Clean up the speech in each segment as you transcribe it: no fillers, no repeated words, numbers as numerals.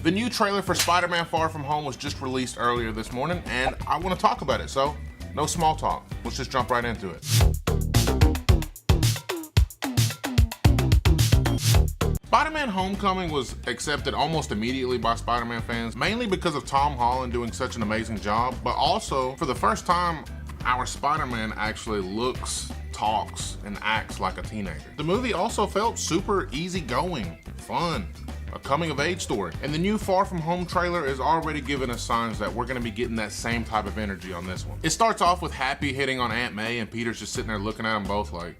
The new trailer for Spider-Man Far From Home was just released earlier this morning, and I want to talk about it, so no small talk. Let's just jump right into it. Spider-Man Homecoming was accepted almost immediately by Spider-Man fans, mainly because of Tom Holland doing such an amazing job, but also, for the first time, our Spider-Man actually looks, talks, and acts like a teenager. The movie also felt super easygoing, fun, a coming-of-age story. And the new Far From Home trailer is already giving us signs that we're gonna be getting that same type of energy on this one. It starts off with Happy hitting on Aunt May, and Peter's just sitting there looking at them both like...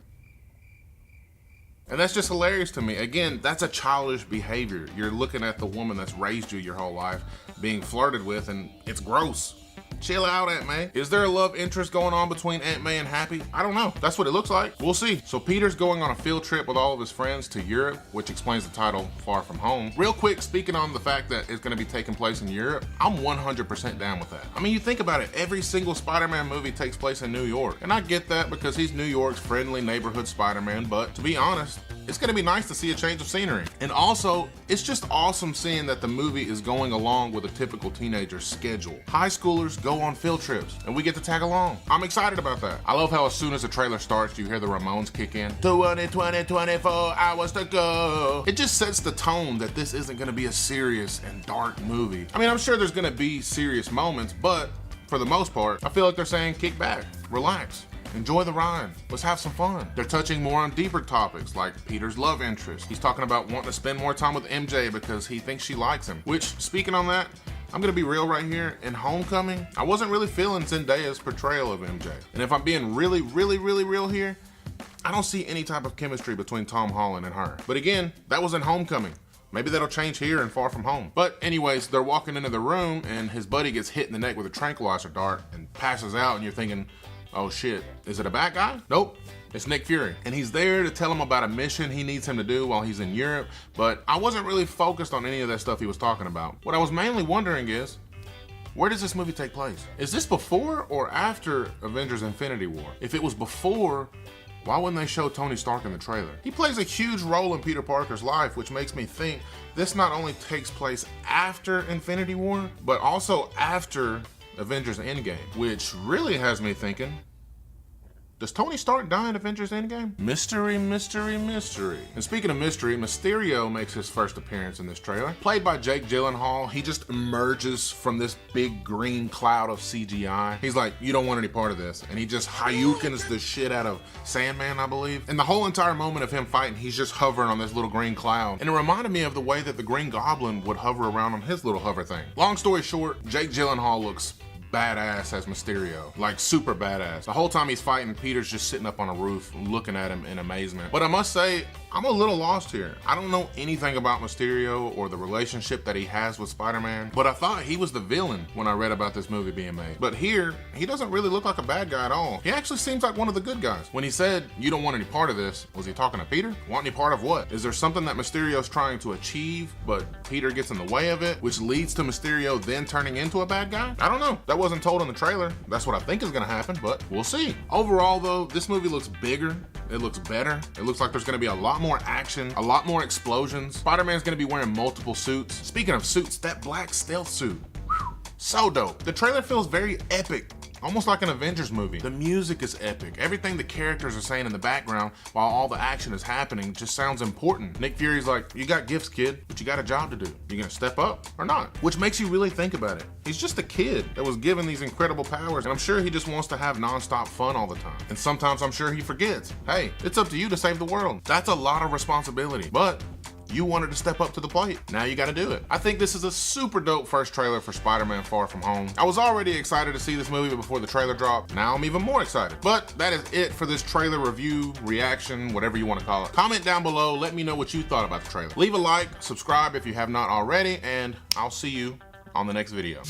And that's just hilarious to me. Again, that's a childish behavior. You're looking at the woman that's raised you your whole life being flirted with, and it's gross. Chill out, Aunt May. Is there a love interest going on between Aunt May and Happy? I don't know. That's what it looks like. We'll see. So Peter's going on a field trip with all of his friends to Europe, which explains the title Far From Home. Real quick, speaking on the fact that it's gonna be taking place in Europe, I'm 100% down with that. I mean, you think about it, every single Spider-Man movie takes place in New York. And I get that because he's New York's friendly neighborhood Spider-Man, but to be honest, it's gonna be nice to see a change of scenery. And also, it's just awesome seeing that the movie is going along with a typical teenager's schedule. High schoolers go on field trips, and we get to tag along. I'm excited about that. I love how as soon as the trailer starts, you hear the Ramones kick in. 24 hours to go. It just sets the tone that this isn't gonna be a serious and dark movie. I mean, I'm sure there's gonna be serious moments, but for the most part, I feel like they're saying kick back, relax. Enjoy the ride. Let's have some fun. They're touching more on deeper topics like Peter's love interest. He's talking about wanting to spend more time with MJ because he thinks she likes him. Which, speaking on that, I'm gonna be real right here. In Homecoming, I wasn't really feeling Zendaya's portrayal of MJ. And if I'm being really real here, I don't see any type of chemistry between Tom Holland and her. But again, that was in Homecoming. Maybe that'll change here in Far From Home. But anyways, they're walking into the room and his buddy gets hit in the neck with a tranquilizer dart and passes out, and you're thinking, oh shit, is it a bad guy? Nope, it's Nick Fury. And he's there to tell him about a mission he needs him to do while he's in Europe, but I wasn't really focused on any of that stuff he was talking about. What I was mainly wondering is, where does this movie take place? Is this before or after Avengers Infinity War? If it was before, why wouldn't they show Tony Stark in the trailer? He plays a huge role in Peter Parker's life, which makes me think this not only takes place after Infinity War, but also after Avengers Endgame, which really has me thinking, does Tony Stark die in Avengers Endgame? Mystery. And speaking of mystery, Mysterio makes his first appearance in this trailer. Played by Jake Gyllenhaal, he just emerges from this big green cloud of CGI. He's like, you don't want any part of this. And he just Hayoukens the shit out of Sandman, I believe. And the whole entire moment of him fighting, he's just hovering on this little green cloud. And it reminded me of the way that the Green Goblin would hover around on his little hover thing. Long story short, Jake Gyllenhaal looks badass as Mysterio, like super badass. The whole time he's fighting, Peter's just sitting up on a roof looking at him in amazement. But I must say, I'm a little lost here. I don't know anything about Mysterio or the relationship that he has with Spider-Man, but I thought he was the villain when I read about this movie being made. But here, he doesn't really look like a bad guy at all. He actually seems like one of the good guys. When he said, you don't want any part of this, was he talking to Peter? Want any part of what? Is there something that Mysterio's trying to achieve, but Peter gets in the way of it, which leads to Mysterio then turning into a bad guy? I don't know. That wasn't told in the trailer. That's what I think is gonna happen, but we'll see. Overall though, this movie looks bigger. It looks better. It looks like there's gonna be a lot more action, a lot more explosions. Spider-Man's gonna be wearing multiple suits. Speaking of suits, that black stealth suit, so dope. The trailer feels very epic, almost like an Avengers movie. The music is epic. Everything the characters are saying in the background while all the action is happening just sounds important. Nick Fury's like, you got gifts, kid, but you got a job to do. You gonna step up or not? Which makes you really think about it. He's just a kid that was given these incredible powers, and I'm sure he just wants to have nonstop fun all the time. And sometimes I'm sure he forgets, hey, it's up to you to save the world. That's a lot of responsibility, but you wanted to step up to the plate. Now you gotta do it. I think this is a super dope first trailer for Spider-Man Far From Home. I was already excited to see this movie before the trailer dropped. Now I'm even more excited. But that is it for this trailer review, reaction, whatever you wanna call it. Comment down below, let me know what you thought about the trailer. Leave a like, subscribe if you have not already, and I'll see you on the next video.